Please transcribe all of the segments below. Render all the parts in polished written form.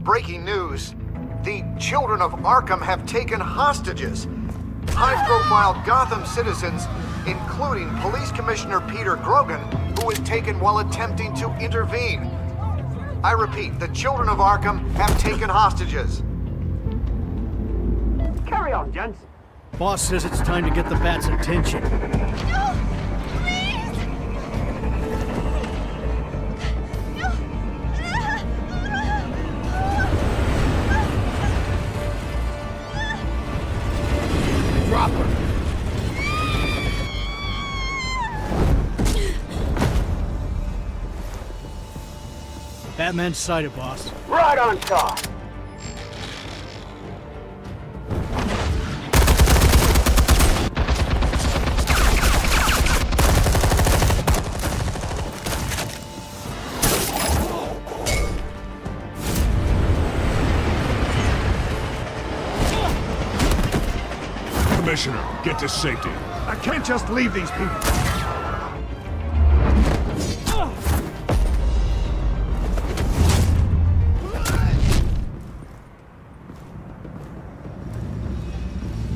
Breaking news. The children of Arkham have taken hostages. High-profile Gotham citizens, including Police Commissioner Peter Grogan, who was taken while attempting to intervene. I repeat, the children of Arkham have taken hostages. Carry on, gents. Boss says it's time to get the Bat's attention. No! Please! No! Drop her. Batman's sighted, boss. Right on top. Commissioner, get to safety. I can't just leave these people.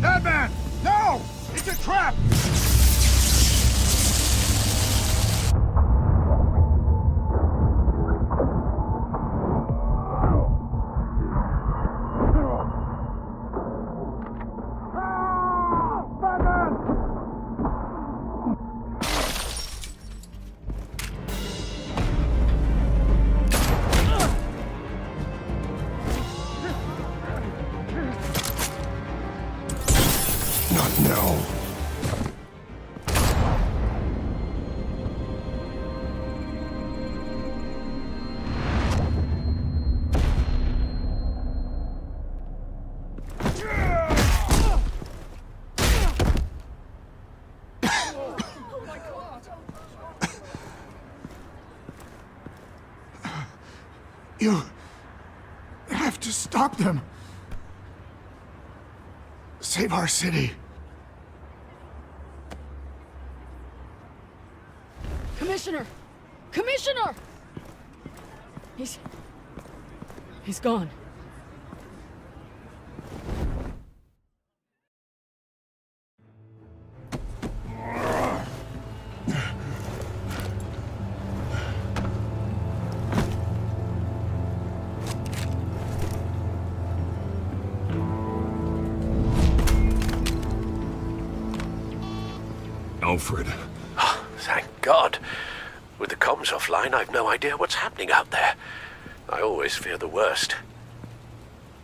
Batman! No! It's a trap! Not now. You have to stop them. Save our city. Commissioner! Commissioner! He's gone. Alfred. Thank God. With the comms offline, I've no idea what's happening out there. I always fear the worst.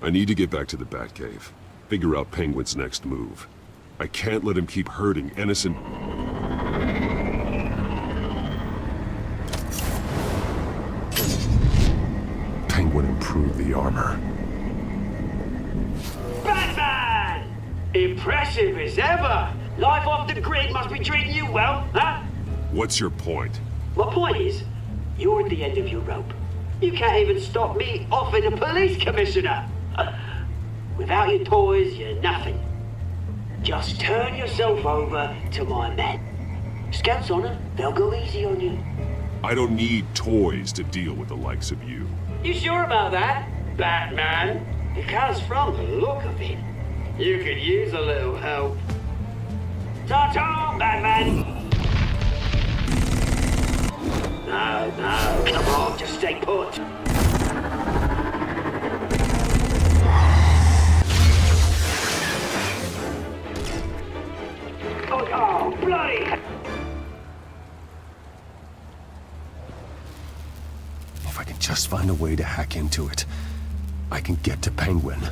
I need to get back to the Batcave. Figure out Penguin's next move. I can't let him keep hurting innocent... Penguin improved the armor. Batman! Impressive as ever. Life off the grid must be treating you well, huh? What's your point? My point is, you're at the end of your rope. You can't even stop me offing a police commissioner. Without your toys, you're nothing. Just turn yourself over to my men. Scouts honor, they'll go easy on you. I don't need toys to deal with the likes of you. You sure about that, Batman? Because from the look of it, you could use a little help. Ta-ta, Batman! No, come on, just stay put. Oh, bloody! If I can just find a way to hack into it, I can get to Penguin.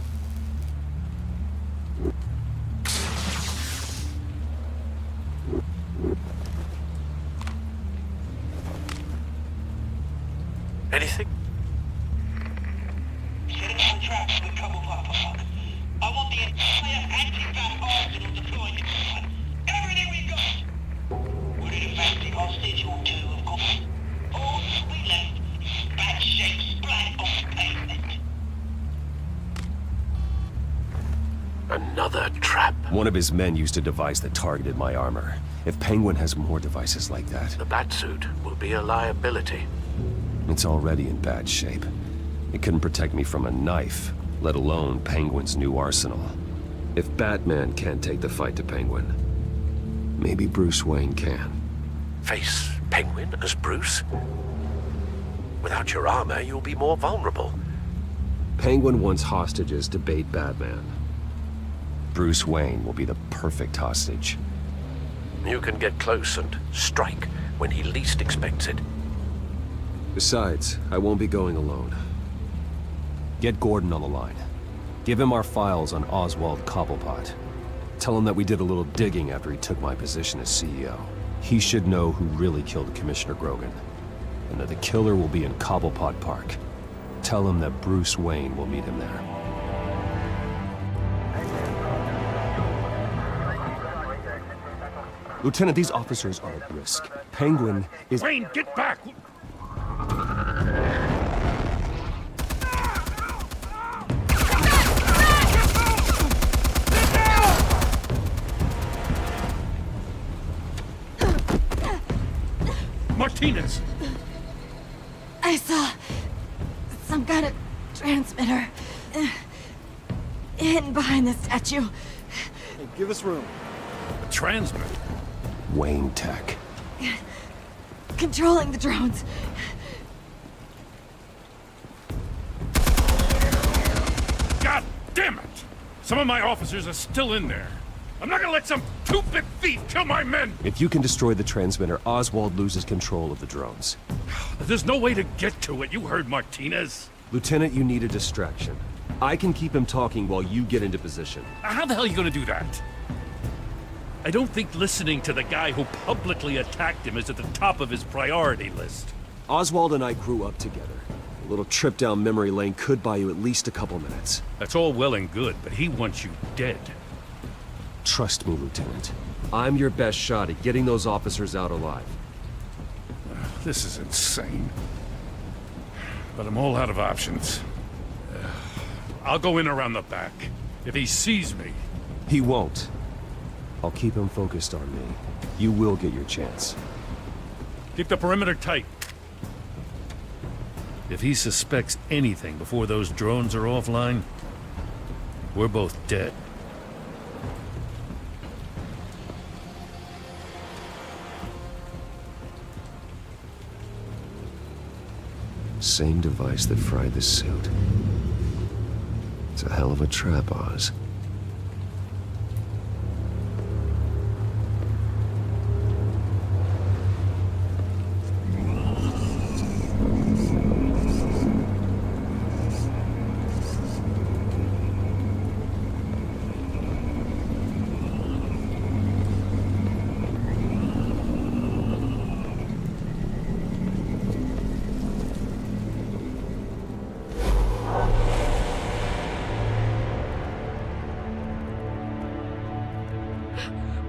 Anything? Set up some traps with trouble pop-up. I want the entire anti-bat arsenal deployed in one. Everything we got! Would it affect the hostage or two, of course? All we left is bad shape splat on the pavement. Another trap. One of his men used a device that targeted my armor. If Penguin has more devices like that... The Batsuit will be a liability. It's already in bad shape. It couldn't protect me from a knife, let alone Penguin's new arsenal. If Batman can't take the fight to Penguin, maybe Bruce Wayne can. Face Penguin as Bruce? Without your armor, you'll be more vulnerable. Penguin wants hostages to bait Batman. Bruce Wayne will be the perfect hostage. You can get close and strike when he least expects it. Besides, I won't be going alone. Get Gordon on the line. Give him our files on Oswald Cobblepot. Tell him that we did a little digging after he took my position as CEO. He should know who really killed Commissioner Grogan, and that the killer will be in Cobblepot Park. Tell him that Bruce Wayne will meet him there. Lieutenant, these officers are at risk. Penguin is— Wayne, get back! Martinez! I saw some kind of transmitter hidden behind the statue. Hey, give us room. A transmitter? Wayne Tech. Controlling the drones. God damn it! Some of my officers are still in there. I'm not gonna let some two-bit thief kill my men! If you can destroy the transmitter, Oswald loses control of the drones. There's no way to get to it. You heard Martinez. Lieutenant, you need a distraction. I can keep him talking while you get into position. How the hell are you gonna do that? I don't think listening to the guy who publicly attacked him is at the top of his priority list. Oswald and I grew up together. A little trip down memory lane could buy you at least a couple minutes. That's all well and good, but he wants you dead. Trust me, Lieutenant. I'm your best shot at getting those officers out alive. This is insane. But I'm all out of options. I'll go in around the back. If he sees me... He won't. I'll keep him focused on me. You will get your chance. Keep the perimeter tight. If he suspects anything before those drones are offline, we're both dead. Same device that fried the suit. It's a hell of a trap, Oz.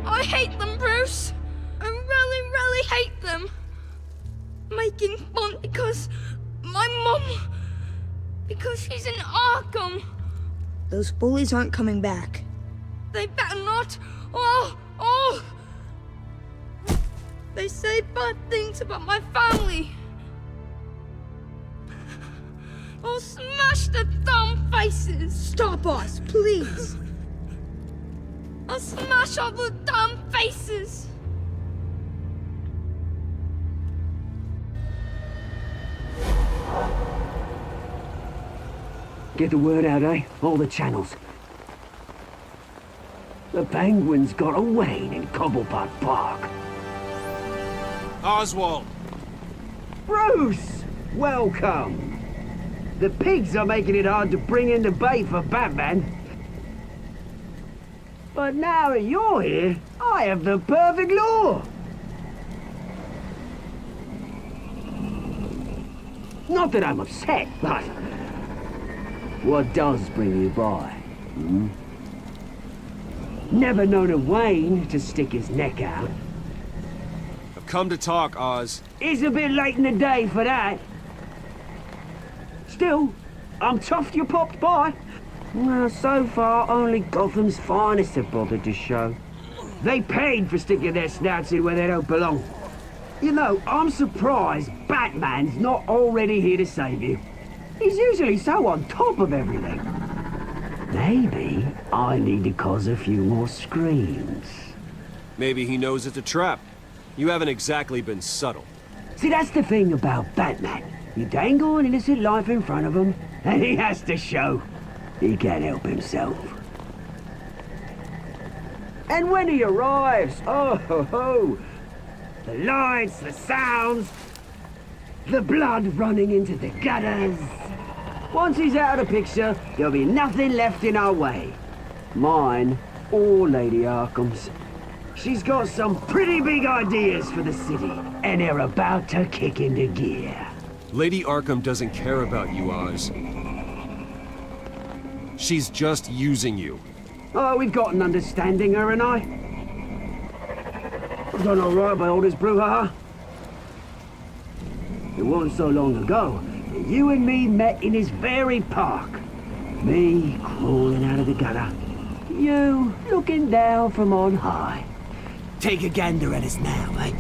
I hate them, Bruce. I really, really hate them. Making fun because my mum... because she's in Arkham. Those bullies aren't coming back. They better not. They say bad things about my family. I'll smash the dumb faces. Stop us, please. I'll smash all the damn faces! Get the word out, eh? All the channels. The Penguin's got a Wayne in Cobblepot Park. Oswald! Bruce! Welcome! The pigs are making it hard to bring in the bait for Batman. But now that you're here, I have the perfect lure! Not that I'm upset, but... what does bring you by? Hmm? Never known a Wayne to stick his neck out. I've come to talk, Oz. It's a bit late in the day for that. Still, I'm chuffed you popped by. Well, so far, only Gotham's finest have bothered to show. They paid for sticking their snouts in where they don't belong. You know, I'm surprised Batman's not already here to save you. He's usually so on top of everything. Maybe I need to cause a few more screams. Maybe he knows it's a trap. You haven't exactly been subtle. See, that's the thing about Batman. You dangle an innocent life in front of him, and he has to show he can't help himself. And when he arrives, oh ho ho! The lights, the sounds, the blood running into the gutters. Once he's out of the picture, there'll be nothing left in our way. Mine or Lady Arkham's. She's got some pretty big ideas for the city, and they're about to kick into gear. Lady Arkham doesn't care about you, Oz. She's just using you. Oh, we've got an understanding, her and I. I've done all right by all this brouhaha. It wasn't so long ago that you and me met in this very park. Me crawling out of the gutter. You looking down from on high. Take a gander at us now, eh?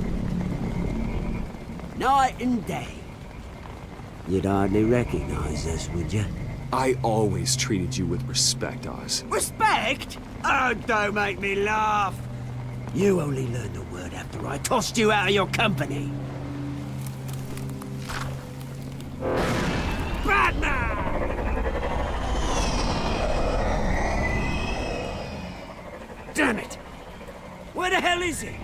Night and day. You'd hardly recognize us, would you? I always treated you with respect, Oz. Respect? Oh, don't make me laugh. You only learned the word after I tossed you out of your company. Batman! Damn it! Where the hell is he?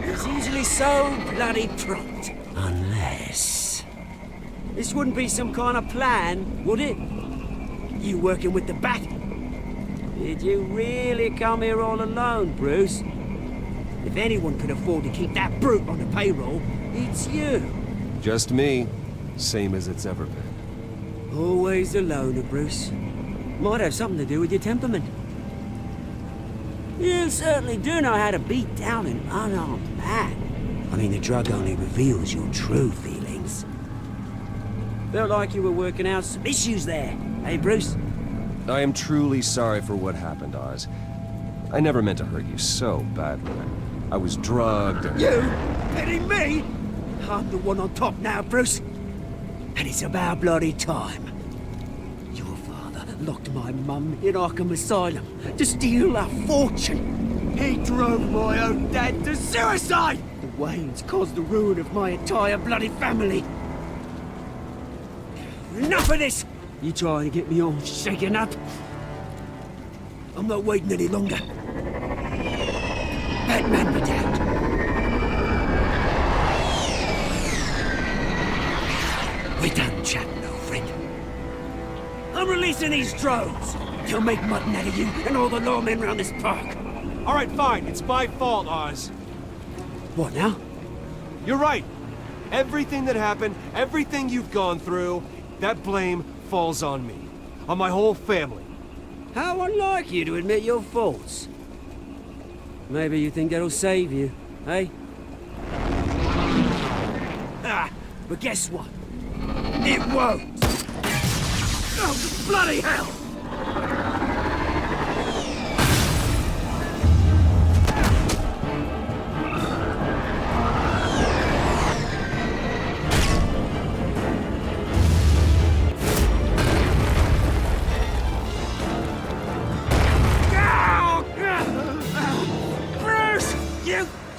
He's usually so bloody prompt. Unless... This wouldn't be some kind of plan, would it? You working with the Bat? Did you really come here all alone, Bruce? If anyone could afford to keep that brute on the payroll, it's you. Just me. Same as it's ever been. Always a loner, Bruce. Might have something to do with your temperament. You certainly do know how to beat down an unarmed man. I mean, the drug only reveals your true feelings. Felt like you were working out some issues there, eh, Bruce? I am truly sorry for what happened, Oz. I never meant to hurt you so badly. I was drugged and... You? Hitting me? I'm the one on top now, Bruce. And it's about bloody time. Your father locked my mum in Arkham Asylum to steal a fortune. He drove my own dad to suicide! The Waynes caused the ruin of my entire bloody family. Enough of this! You trying to get me all shaken up? I'm not waiting any longer. Batman be damned. We're done chatting, old friend. I'm releasing these drones. They'll make mutton out of you and all the lawmen around this park. All right, fine. It's my fault, Oz. What now? You're right. Everything that happened, everything you've gone through, that blame falls on me. On my whole family. How unlike you to admit your faults. Maybe you think that'll save you, eh? Ah, but guess what? It won't! Oh, bloody hell!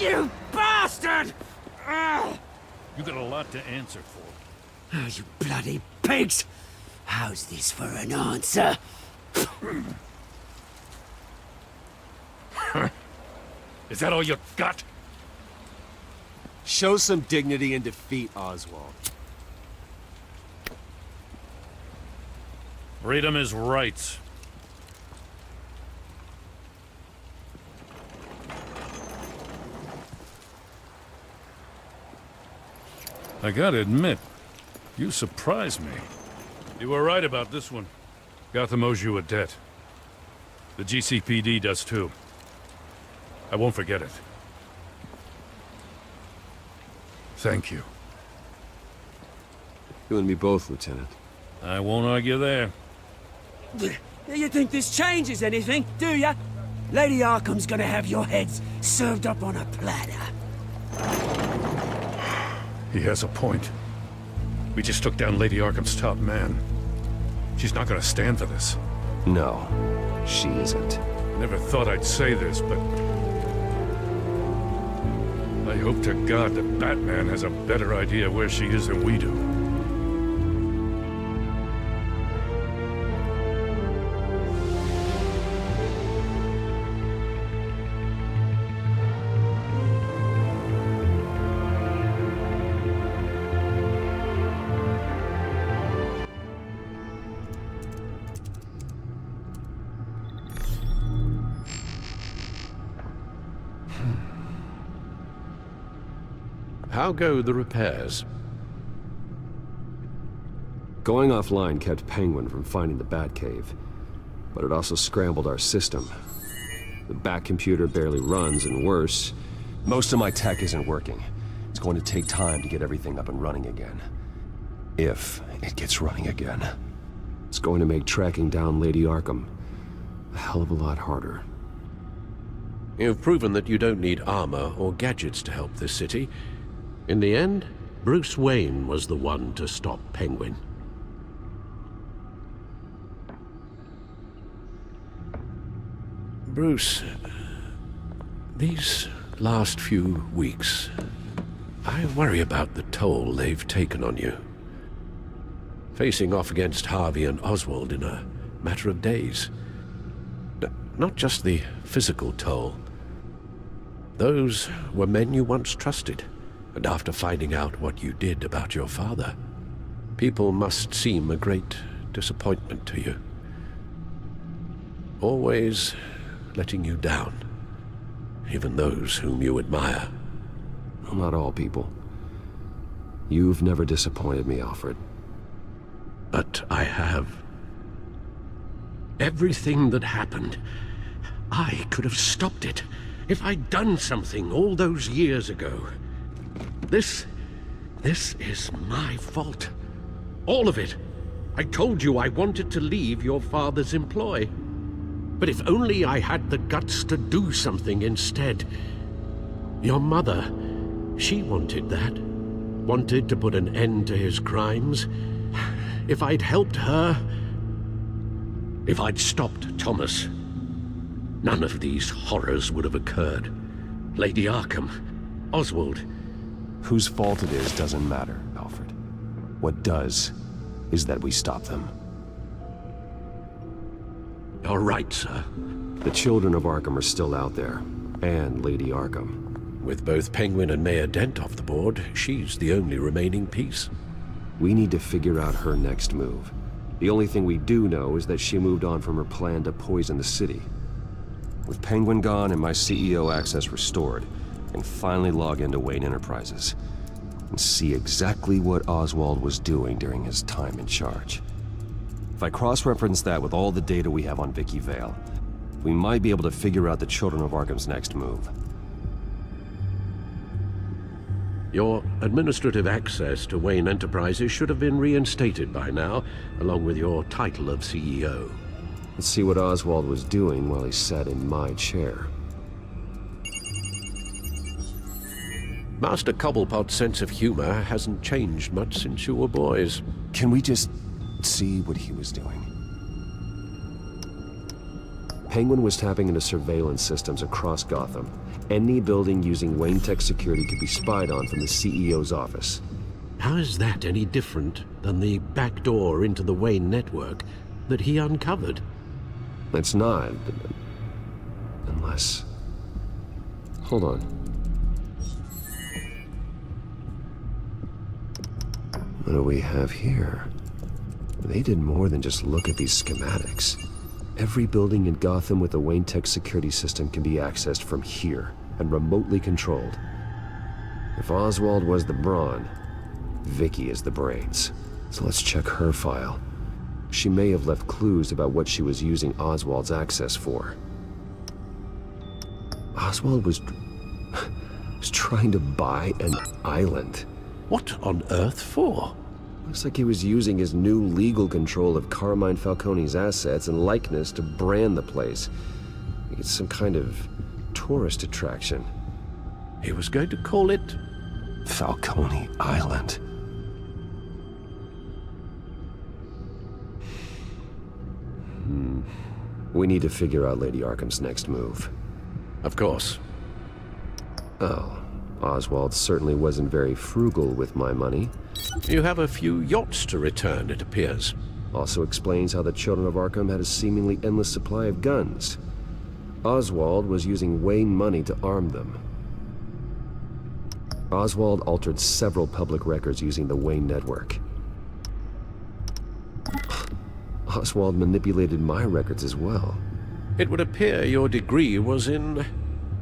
You bastard! You got a lot to answer for. Oh, you bloody pigs! How's this for an answer? Is that all you got? Show some dignity in defeat, Oswald. Freedom is rights. I gotta admit, you surprised me. You were right about this one. Gotham owes you a debt. The GCPD does too. I won't forget it. Thank you. You and me both, Lieutenant. I won't argue there. You think this changes anything, do ya? Lady Arkham's gonna have your heads served up on a platter. He has a point. We just took down Lady Arkham's top man. She's not gonna stand for this. No, she isn't. Never thought I'd say this, but I hope to God that Batman has a better idea where she is than we do. How go the repairs? Going offline kept Penguin from finding the Batcave, but it also scrambled our system. The Bat computer barely runs, and worse, most of my tech isn't working. It's going to take time to get everything up and running again. If it gets running again. It's going to make tracking down Lady Arkham a hell of a lot harder. You've proven that you don't need armor or gadgets to help this city. In the end, Bruce Wayne was the one to stop Penguin. Bruce, these last few weeks, I worry about the toll they've taken on you. Facing off against Harvey and Oswald in a matter of days. Not just the physical toll. Those were men you once trusted. And after finding out what you did about your father, people must seem a great disappointment to you. Always letting you down, even those whom you admire. Well, not all people. You've never disappointed me, Alfred. But I have. Everything that happened, I could have stopped it if I'd done something all those years ago. This is my fault. All of it. I told you I wanted to leave your father's employ. But if only I had the guts to do something instead. Your mother, she wanted that. Wanted to put an end to his crimes. If I'd helped her, if I'd stopped Thomas, none of these horrors would have occurred. Lady Arkham, Oswald. Whose fault it is doesn't matter, Alfred. What does is that we stop them. All right, sir. The children of Arkham are still out there, and Lady Arkham. With both Penguin and Mayor Dent off the board, she's the only remaining piece. We need to figure out her next move. The only thing we do know is that she moved on from her plan to poison the city. With Penguin gone and my CEO access restored, I can finally log into Wayne Enterprises and see exactly what Oswald was doing during his time in charge. If I cross-reference that with all the data we have on Vicky Vale, we might be able to figure out the Children of Arkham's next move. Your administrative access to Wayne Enterprises should have been reinstated by now, along with your title of CEO. Let's see what Oswald was doing while he sat in my chair. Master Cobblepot's sense of humor hasn't changed much since you were boys. Can we just see what he was doing? Penguin was tapping into surveillance systems across Gotham. Any building using Wayne Tech security could be spied on from the CEO's office. How is that any different than the back door into the Wayne network that he uncovered? It's not. Unless... Hold on. What do we have here? They did more than just look at these schematics. Every building in Gotham with a Wayne Tech security system can be accessed from here and remotely controlled. If Oswald was the brawn, Vicky is the brains. So let's check her file. She may have left clues about what she was using Oswald's access for. Oswald was trying to buy an island. What on earth for? Looks like he was using his new legal control of Carmine Falcone's assets and likeness to brand the place. Like it's some kind of tourist attraction. He was going to call it... Falcone Island. We need to figure out Lady Arkham's next move. Of course. Oh, Oswald certainly wasn't very frugal with my money. You have a few yachts to return, it appears. Also explains how the Children of Arkham had a seemingly endless supply of guns. Oswald was using Wayne money to arm them. Oswald altered several public records using the Wayne network. Oswald manipulated my records as well. It would appear your degree was in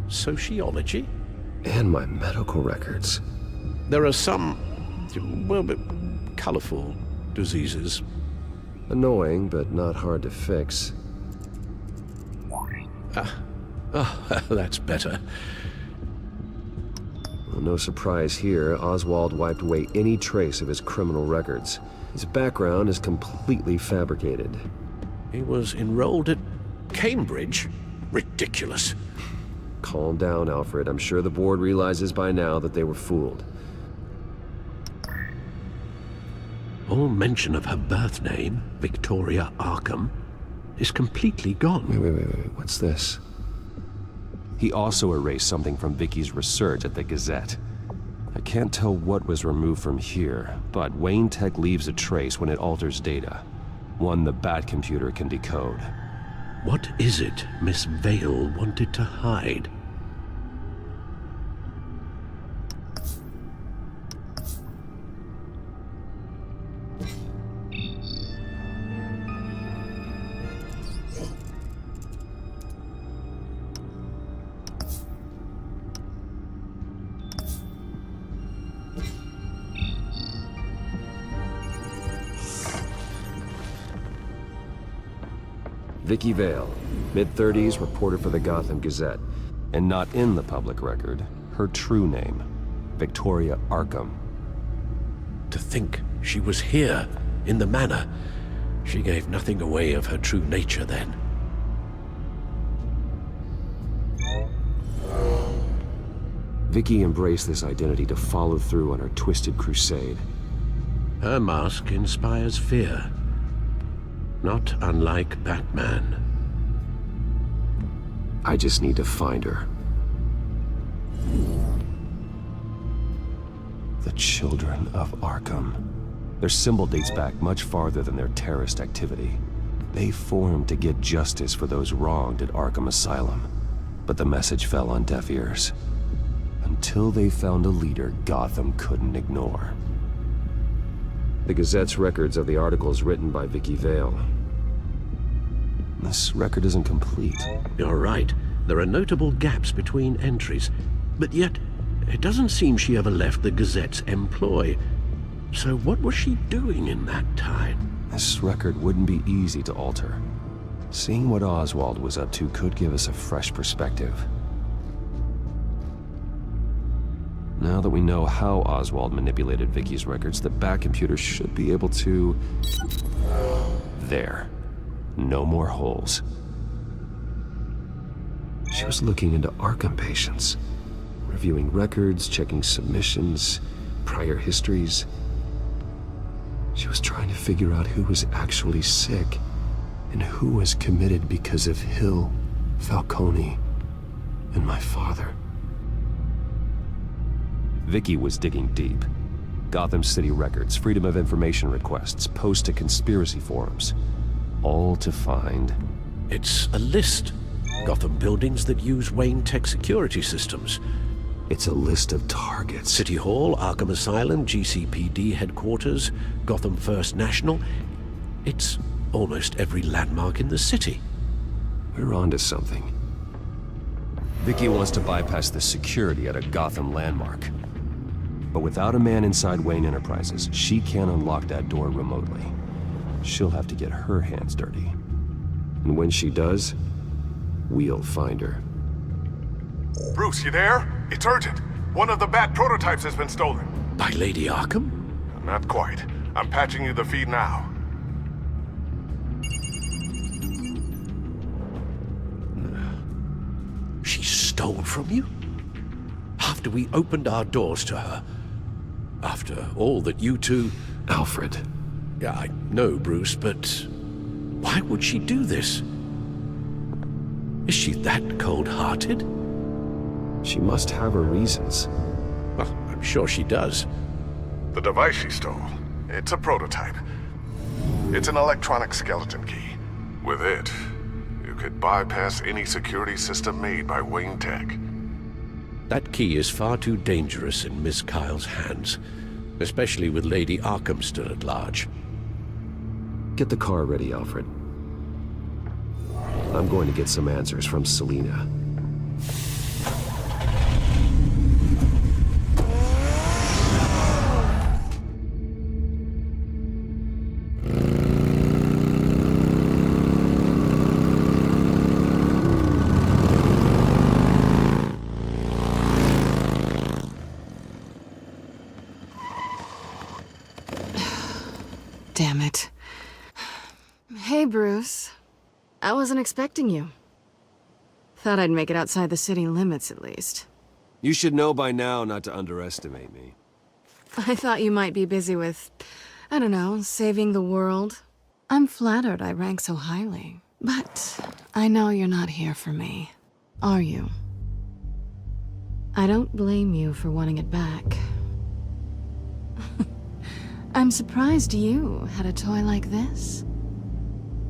sociology? And my medical records. There are some, well, colorful diseases. Annoying, but not hard to fix. That's better. Well, no surprise here, Oswald wiped away any trace of his criminal records. His background is completely fabricated. He was enrolled at Cambridge? Ridiculous. Calm down, Alfred. I'm sure the board realizes by now that they were fooled. All mention of her birth name, Victoria Arkham, is completely gone. Wait. What's this? He also erased something from Vicky's research at the Gazette. I can't tell what was removed from here, but Wayne Tech leaves a trace when it alters data. One the Bat computer can decode. What is it Miss Vale wanted to hide? Vicky Vale, mid-30s, reporter for the Gotham Gazette. And not in the public record, her true name, Victoria Arkham. To think she was here, in the manor. She gave nothing away of her true nature then. Vicky embraced this identity to follow through on her twisted crusade. Her mask inspires fear. Not unlike Batman. I just need to find her. The Children of Arkham. Their symbol dates back much farther than their terrorist activity. They formed to get justice for those wronged at Arkham Asylum. But the message fell on deaf ears. Until they found a leader Gotham couldn't ignore. The Gazette's records of the articles written by Vicky Vale. This record isn't complete. You're right. There are notable gaps between entries. But yet, it doesn't seem she ever left the Gazette's employ. So what was she doing in that time? This record wouldn't be easy to alter. Seeing what Oswald was up to could give us a fresh perspective. Now that we know how Oswald manipulated Vicky's records, the Bat computer should be able to... There. No more holes. She was looking into Arkham patients. Reviewing records, checking submissions, prior histories. She was trying to figure out who was actually sick, and who was committed because of Hill, Falcone, and my father. Vicky was digging deep. Gotham City records, Freedom of Information requests, posts to conspiracy forums. All to find... It's a list. Gotham buildings that use Wayne Tech security systems. It's a list of targets. City Hall, Arkham Asylum, GCPD headquarters, Gotham First National. It's almost every landmark in the city. We're onto something. Vicky wants to bypass the security at a Gotham landmark. But without a man inside Wayne Enterprises, she can't unlock that door remotely. She'll have to get her hands dirty. And when she does, we'll find her. Bruce, you there? It's urgent. One of the Bat prototypes has been stolen. By Lady Arkham? Not quite. I'm patching you the feed now. She stole from you? After we opened our doors to her? After all that you two... Alfred. Yeah, I know, Bruce, but... Why would she do this? Is she that cold-hearted? She must have her reasons. Well, I'm sure she does. The device she stole, it's a prototype. It's an electronic skeleton key. With it, you could bypass any security system made by Wayne Tech. That key is far too dangerous in Miss Kyle's hands, especially with Lady Arkham still at large. Get the car ready, Alfred. I'm going to get some answers from Selina. Damn it. Hey, Bruce. I wasn't expecting you. Thought I'd make it outside the city limits, at least. You should know by now not to underestimate me. I thought you might be busy with, I don't know, saving the world. I'm flattered I rank so highly. But I know you're not here for me, are you? I don't blame you for wanting it back. I'm surprised you had a toy like this.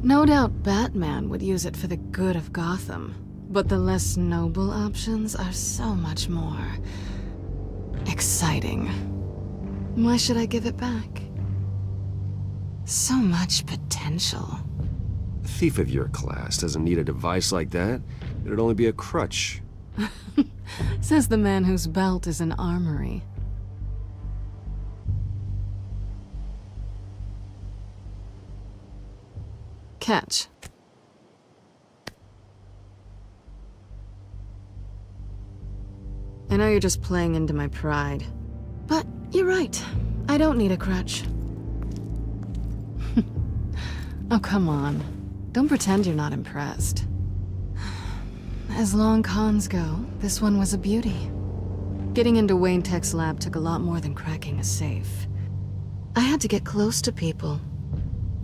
No doubt Batman would use it for the good of Gotham, but the less noble options are so much more exciting. Why should I give it back? So much potential. A thief of your class doesn't need a device like that. It'd only be a crutch. Says the man whose belt is an armory. Catch. I know you're just playing into my pride, but you're right. I don't need a crutch. Oh, come on. Don't pretend you're not impressed. As long cons go, this one was a beauty. Getting into Wayne Tech's lab took a lot more than cracking a safe. I had to get close to people.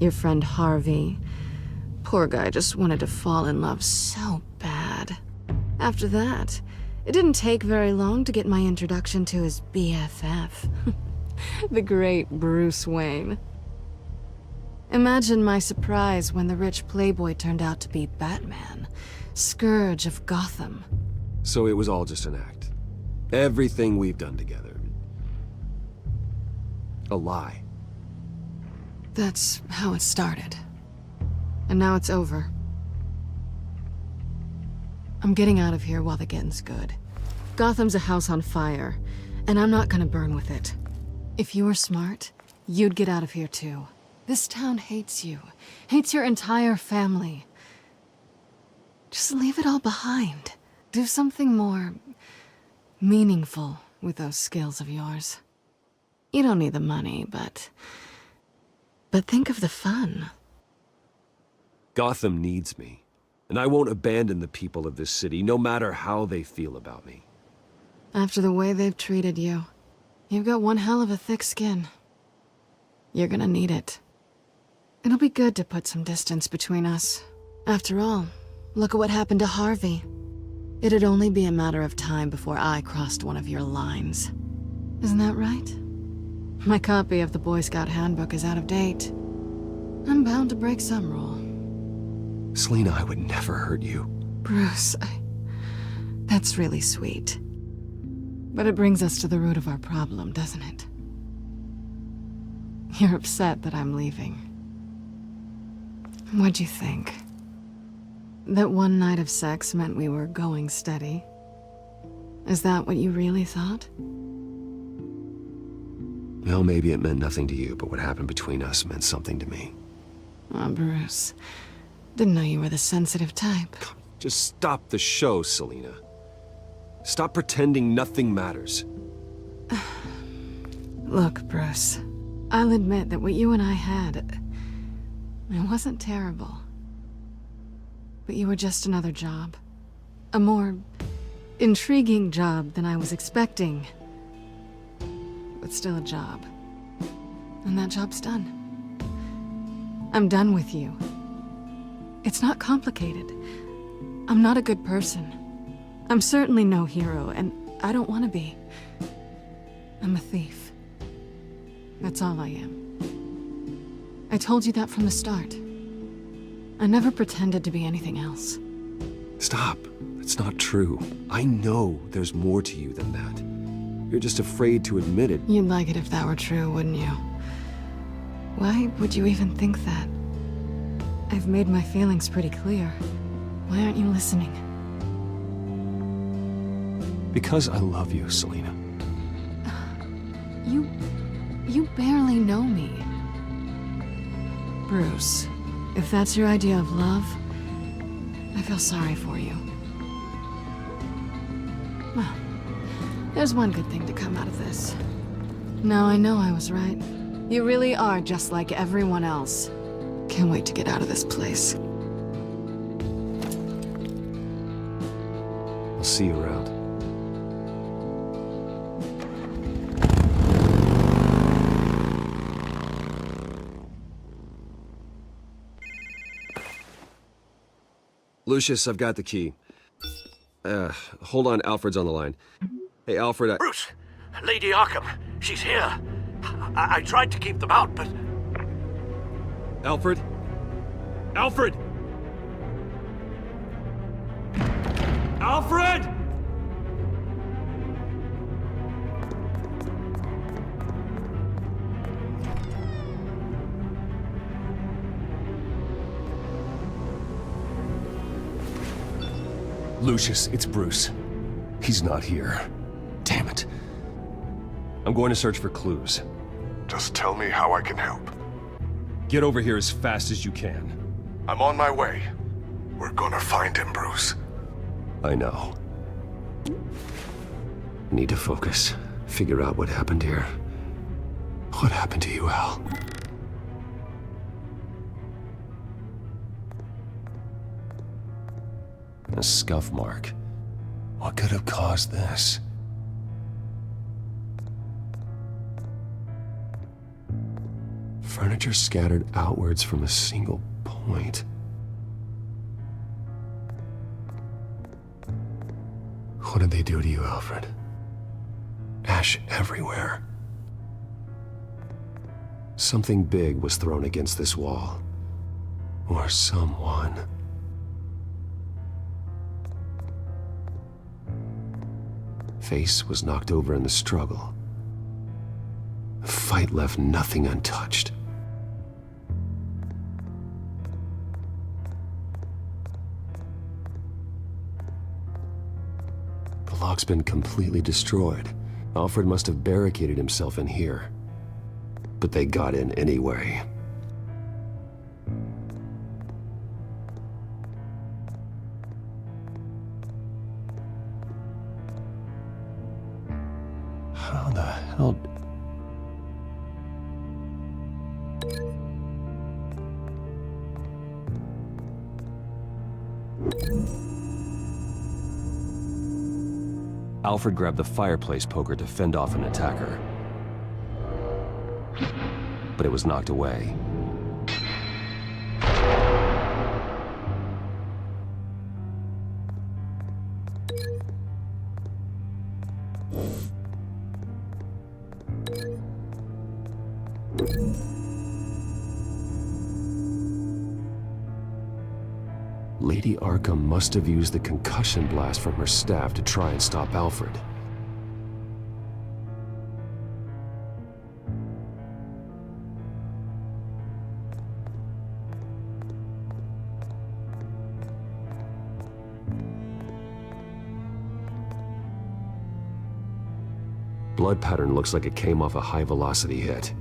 Your friend Harvey. Poor guy just wanted to fall in love so bad. After that, it didn't take very long to get my introduction to his BFF. The great Bruce Wayne. Imagine my surprise when the rich playboy turned out to be Batman, Scourge of Gotham. So it was all just an act. Everything we've done together. A lie. That's how it started. And now it's over. I'm getting out of here while the getting's good. Gotham's a house on fire, and I'm not gonna burn with it. If you were smart, you'd get out of here too. This town hates you. Hates your entire family. Just leave it all behind. Do something more meaningful with those skills of yours. You don't need the money, but think of the fun. Gotham needs me, and I won't abandon the people of this city, no matter how they feel about me. After the way they've treated you, you've got one hell of a thick skin. You're gonna need it. It'll be good to put some distance between us. After all, look at what happened to Harvey. It'd only be a matter of time before I crossed one of your lines. Isn't that right? My copy of the Boy Scout Handbook is out of date. I'm bound to break some rule. Selina, I would never hurt you. Bruce, that's really sweet. But it brings us to the root of our problem, doesn't it? You're upset that I'm leaving. What'd you think? That one night of sex meant we were going steady? Is that what you really thought? Well, maybe it meant nothing to you, but what happened between us meant something to me. Oh, Bruce. Didn't know you were the sensitive type. Just stop the show, Selina. Stop pretending nothing matters. Look, Bruce. I'll admit that what you and I had, it wasn't terrible. But you were just another job. A more intriguing job than I was expecting. But still a job. And that job's done. I'm done with you. It's not complicated. I'm not a good person. I'm certainly no hero, and I don't want to be. I'm a thief. That's all I am. I told you that from the start. I never pretended to be anything else. Stop. It's not true. I know there's more to you than that. You're just afraid to admit it. You'd like it if that were true, wouldn't you? Why would you even think that? I've made my feelings pretty clear. Why aren't you listening? Because I love you, Selina. You barely know me. Bruce, if that's your idea of love, I feel sorry for you. Well, there's one good thing to come out of this. Now I know I was right. You really are just like everyone else. Can't wait to get out of this place. I'll see you around. Lucius, I've got the key. Hold on, Alfred's on the line. Hey, Alfred, Bruce! Lady Arkham, she's here. I tried to keep them out, but... Alfred? Alfred! Alfred! Lucius, it's Bruce. He's not here. Damn it. I'm going to search for clues. Just tell me how I can help. Get over here as fast as you can. I'm on my way. We're gonna find him, Bruce. I know. Need to focus. Figure out what happened here. What happened to you, Al? A scuff mark. What could have caused this? Furniture scattered outwards from a single point. What did they do to you, Alfred? Ash everywhere. Something big was thrown against this wall. Or someone. Face was knocked over in the struggle. The fight left nothing untouched. The lock's been completely destroyed. Alfred must have barricaded himself in here. But they got in anyway. How the hell... Alfred grabbed the fireplace poker to fend off an attacker. But it was knocked away. Lady Arkham must have used the concussion blast from her staff to try and stop Alfred. Blood pattern looks like it came off a high-velocity hit.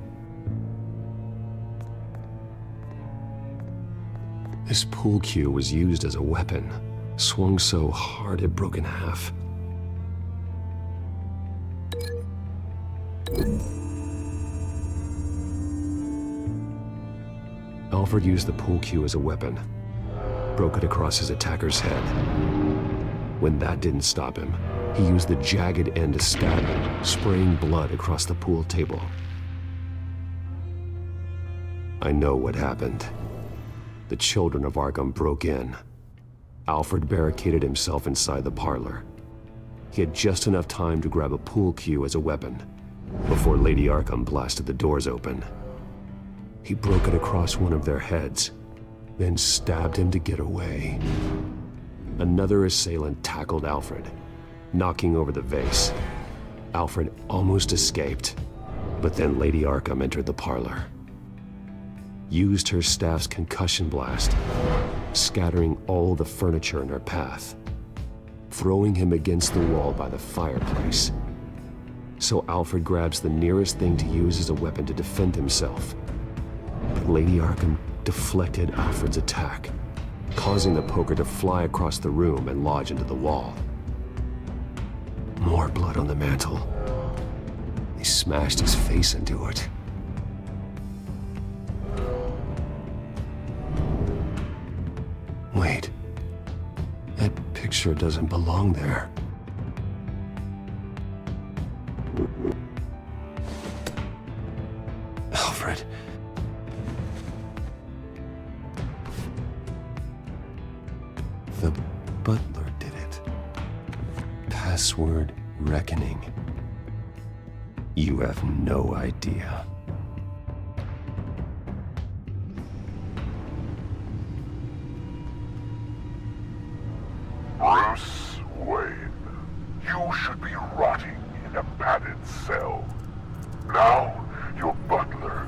This pool cue was used as a weapon, swung so hard it broke in half. Alfred used the pool cue as a weapon, broke it across his attacker's head. When that didn't stop him, he used the jagged end to stab him, spraying blood across the pool table. I know what happened. the children of Arkham broke in. Alfred barricaded himself inside the parlor. He had just enough time to grab a pool cue as a weapon before Lady Arkham blasted the doors open. He broke it across one of their heads, then stabbed him to get away. Another assailant tackled Alfred, knocking over the vase. Alfred almost escaped, but then Lady Arkham entered the parlor. Used her staff's concussion blast, scattering all the furniture in her path, throwing him against the wall by the fireplace. So Alfred grabs the nearest thing to use as a weapon to defend himself. But Lady Arkham deflected Alfred's attack, causing the poker to fly across the room and lodge into the wall. More blood on the mantle. They smashed his face into it. Wait. That picture doesn't belong there. Alfred. The butler did it. Password reckoning. You have no idea. Bruce Wayne, you should be rotting in a padded cell. Now, your butler,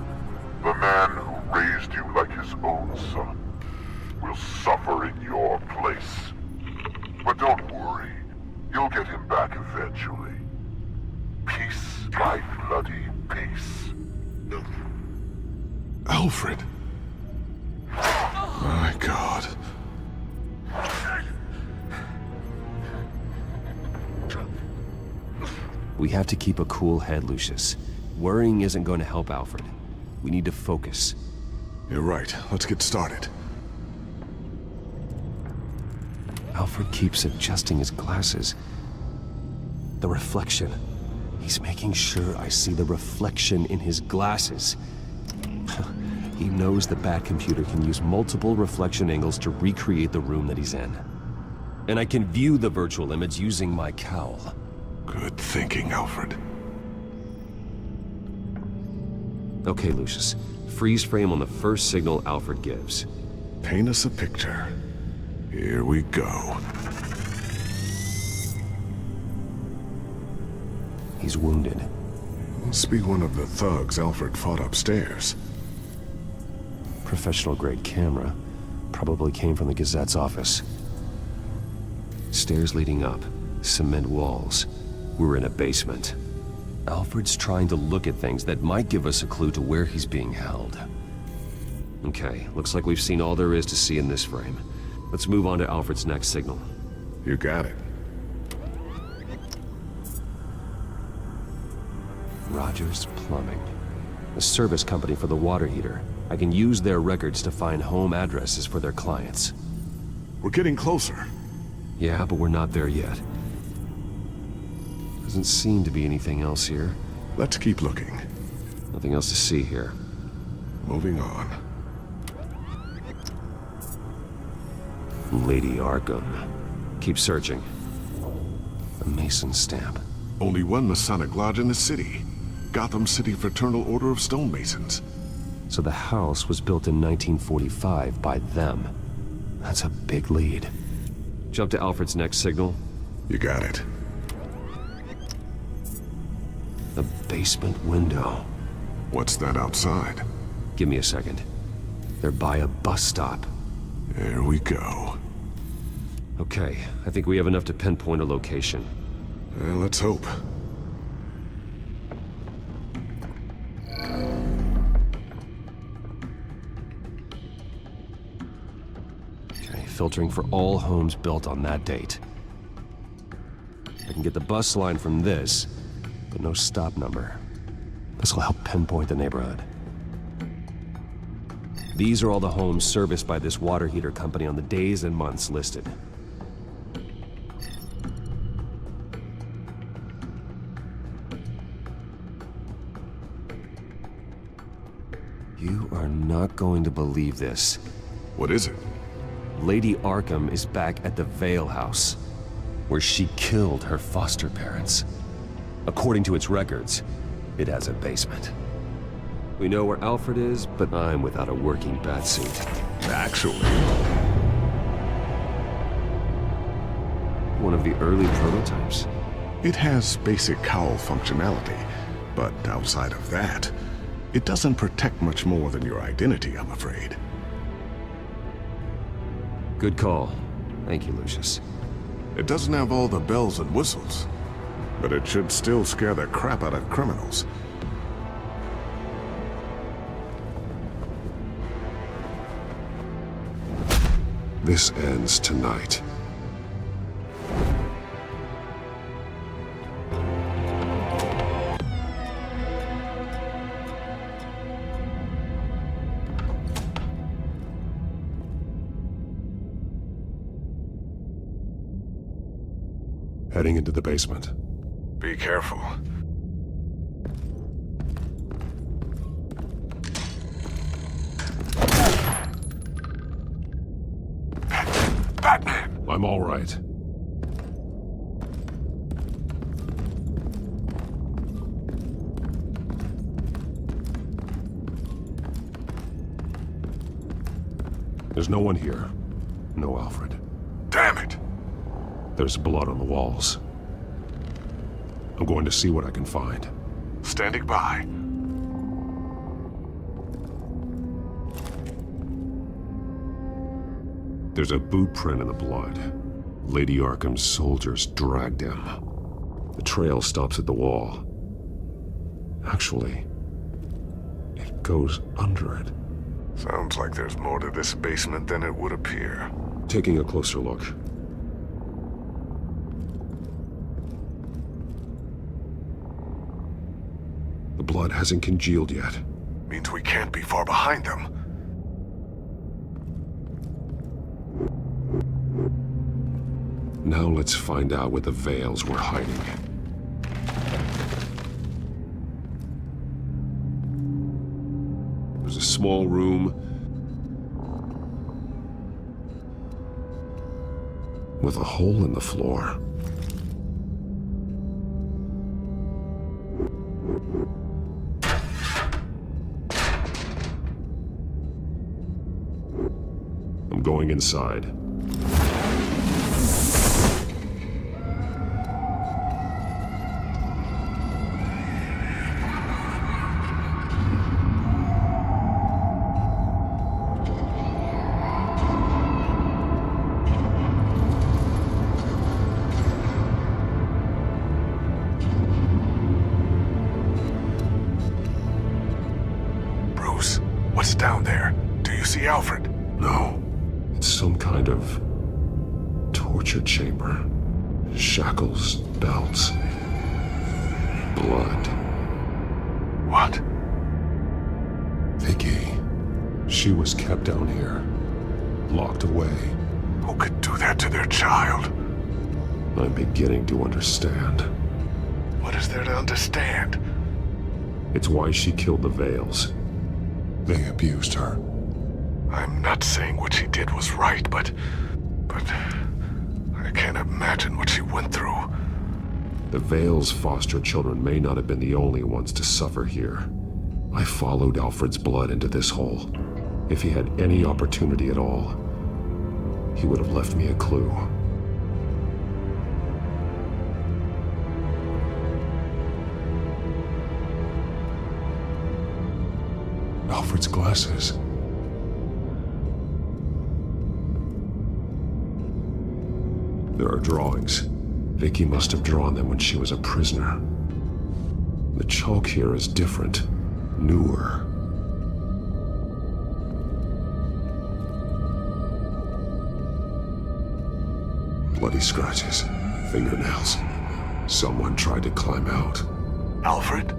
the man who raised you like his own son, will suffer in your place. But don't worry, you'll get him back eventually. Peace by bloody peace. Alfred. My God. We have to keep a cool head, Lucius. Worrying isn't going to help Alfred. We need to focus. You're right. Let's get started. Alfred keeps adjusting his glasses. The reflection. He's making sure I see the reflection in his glasses. He knows the Batcomputer can use multiple reflection angles to recreate the room that he's in. And I can view the virtual image using my cowl. Good thinking, Alfred. Okay, Lucius. Freeze frame on the first signal Alfred gives. Paint us a picture. Here we go. He's wounded. Must be one of the thugs Alfred fought upstairs. Professional-grade camera. Probably came from the Gazette's office. Stairs leading up. Cement walls. We're in a basement. Alfred's trying to look at things that might give us a clue to where he's being held. Okay, looks like we've seen all there is to see in this frame. Let's move on to Alfred's next signal. You got it. Rogers Plumbing. The service company for the water heater. I can use their records to find home addresses for their clients. We're getting closer. Yeah, but we're not there yet. Doesn't seem to be anything else here. Let's keep looking. Nothing else to see here. Moving on. Lady Arkham. Keep searching. A Mason stamp. Only one Masonic lodge in the city. Gotham City Fraternal Order of Stonemasons. So the house was built in 1945 by them. That's a big lead. Jump to Alfred's next signal. You got it. The basement window. What's that outside? Give me a second. They're by a bus stop. There we go. Okay, I think we have enough to pinpoint a location. Well, let's hope. Okay, filtering for all homes built on that date. I can get the bus line from this, but no stop number. This will help pinpoint the neighborhood. These are all the homes serviced by this water heater company on the days and months listed. You are not going to believe this. What is it? Lady Arkham is back at the Vale House, where she killed her foster parents. According to its records, it has a basement. We know where Alfred is, but I'm without a working batsuit. Actually. One of the early prototypes. It has basic cowl functionality, but outside of that, it doesn't protect much more than your identity, I'm afraid. Good call. Thank you, Lucius. It doesn't have all the bells and whistles, but it should still scare the crap out of criminals. This ends tonight. Heading into the basement. Be careful. Batman! I'm all right. There's no one here. No Alfred. Damn it! There's blood on the walls. I'm going to see what I can find. Standing by. There's a boot print in the blood. Lady Arkham's soldiers dragged him. The trail stops at the wall. Actually, it goes under it. Sounds like there's more to this basement than it would appear. Taking a closer look. The blood hasn't congealed yet. Means we can't be far behind them. Now let's find out where the Veils were hiding. There's a small room with a hole in the floor. I'm going inside. Bruce, what's down there? Do you see Alfred? No. It's some kind of torture chamber. Shackles, belts, blood. What? Vicky. She was kept down here, locked away. Who could do that to their child? I'm beginning to understand. What is there to understand? It's why she killed the Veils. They abused her. I'm not saying what she did was right, but I can't imagine what she went through. The Veils' foster children may not have been the only ones to suffer here. I followed Alfred's blood into this hole. If he had any opportunity at all, he would have left me a clue. Alfred's glasses. There are drawings. Vicky must have drawn them when she was a prisoner. The chalk here is different, newer. Bloody scratches, fingernails. Someone tried to climb out. Alfred?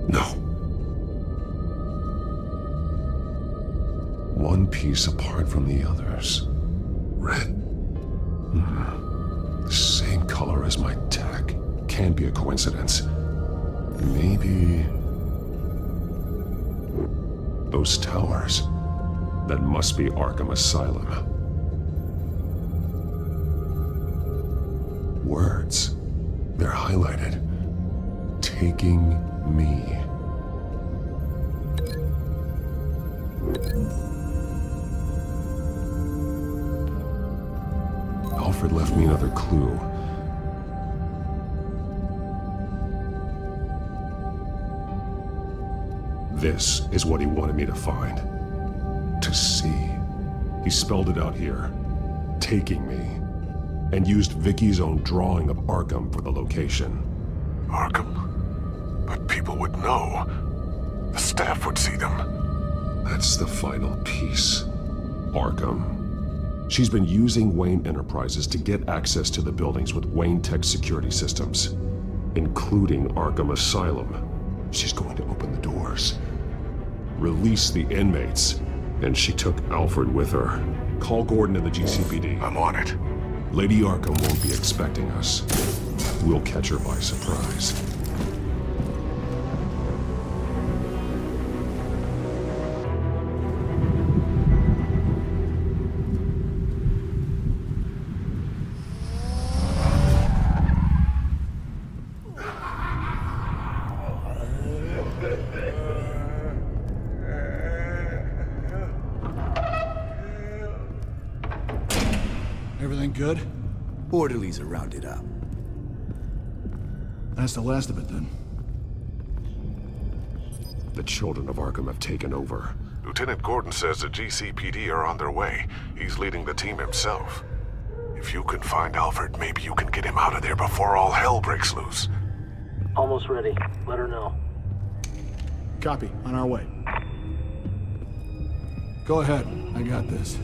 No. One piece apart from the others. Red. Same color as my tech. Can't be a coincidence. Maybe... those towers. That must be Arkham Asylum. Words. They're highlighted. Taking me. Alfred left me another clue. This is what he wanted me to find. To see. He spelled it out here. Taking me. And used Vicky's own drawing of Arkham for the location. Arkham? But people would know. The staff would see them. That's the final piece. Arkham. She's been using Wayne Enterprises to get access to the buildings with Wayne Tech security systems, including Arkham Asylum. She's going to open the doors, release the inmates, and she took Alfred with her. Call Gordon and the GCPD. I'm on it. Lady Arkham won't be expecting us. We'll catch her by surprise. Everything good? Orderlies are rounded up. That's the last of it, then. The children of Arkham have taken over. Lieutenant Gordon says the GCPD are on their way. He's leading the team himself. If you can find Alfred, maybe you can get him out of there before all hell breaks loose. Almost ready. Let her know. Copy. On our way. Go ahead. I got this.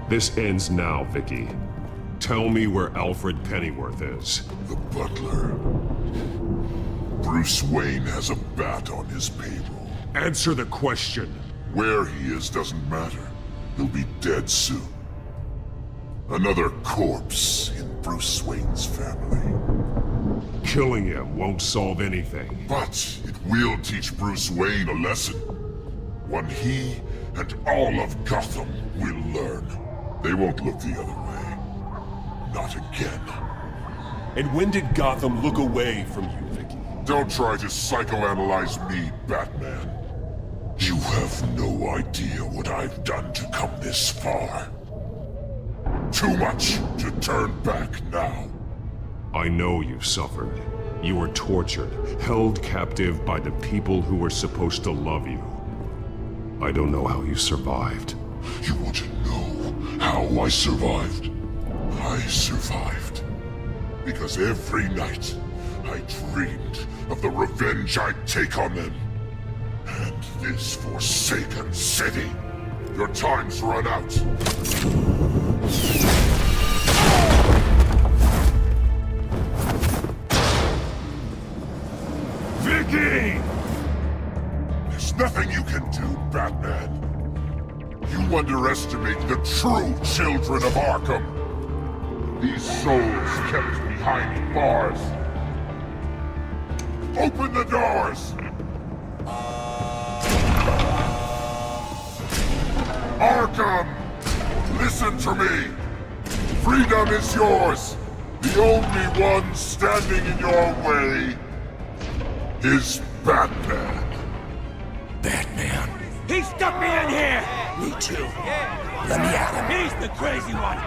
This ends now, Vicky. Tell me where Alfred Pennyworth is. The butler. Bruce Wayne has a bat on his payroll. Answer the question. Where he is doesn't matter. He'll be dead soon. Another corpse in Bruce Wayne's family. Killing him won't solve anything. But it will teach Bruce Wayne a lesson. One he and all of Gotham will learn. They won't look the other way. Not again. And when did Gotham look away from you, Vicky? Don't try to psychoanalyze me, Batman. You have no idea what I've done to come this far. Too much to turn back now. I know you suffered. You were tortured, held captive by the people who were supposed to love you. I don't know how you survived. You want to know how I survived? I survived because every night I dreamed of the revenge I'd take on them. And this forsaken city. Your time's run out. Vicky! There's nothing you can do, Batman. You underestimate the true children of Arkham. These souls kept behind bars. Open the doors! Arkham! Listen to me! Freedom is yours! The only one standing in your way is Batman. Batman. He stuck me in here! Me too. Let me at him. He's the crazy one!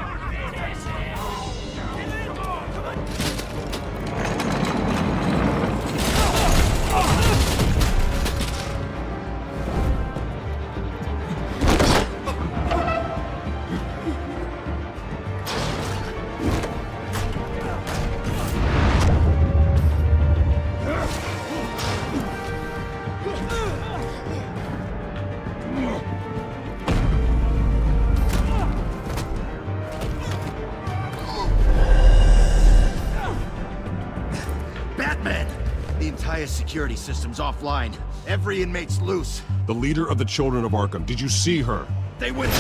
Batman! The entire security system's offline. Every inmate's loose. The leader of the Children of Arkham, did you see her? They went...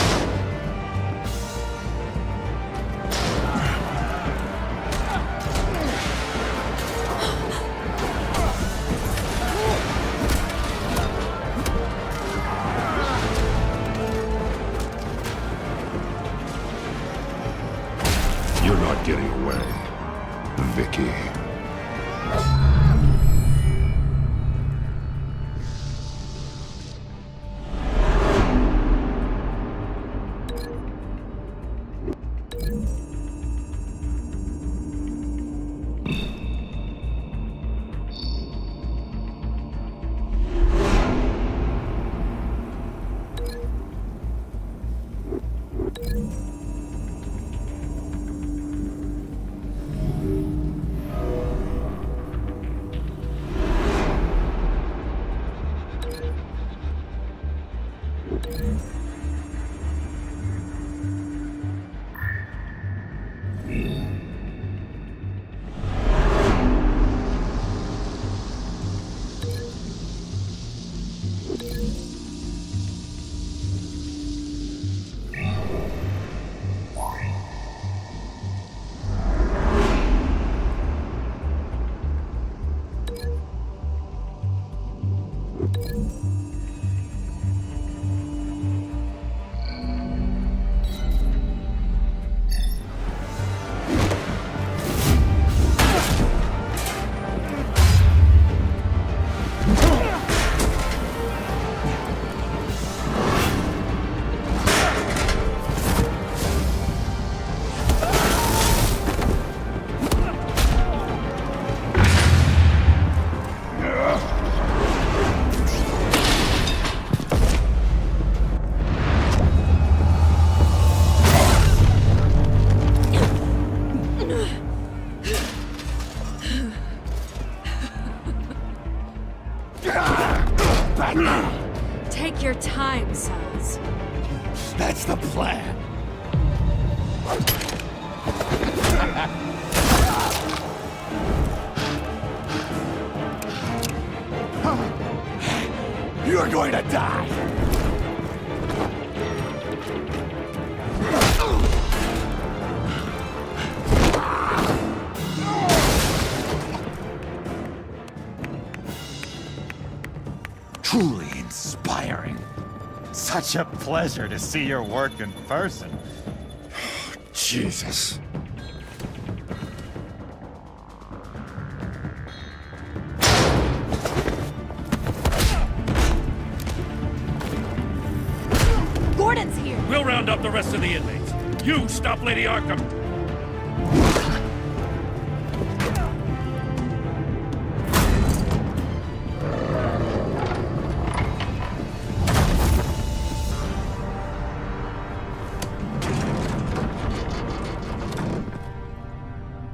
You're not getting away, Vicky. Take your time, sons. That's the plan. You're going to die. Truly inspiring. Such a pleasure to see your work in person. Jesus. Gordon's here. We'll round up the rest of the inmates. You stop Lady Arkham.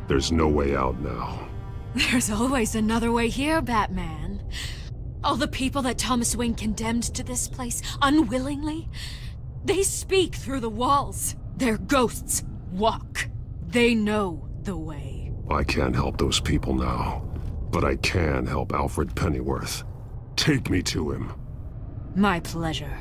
There's no way out now. There's always another way here, Batman. All the people that Thomas Wayne condemned to this place unwillingly, they speak through the walls. Their ghosts walk. They know the way. I can't help those people now, but I can help Alfred Pennyworth. Take me to him. My pleasure.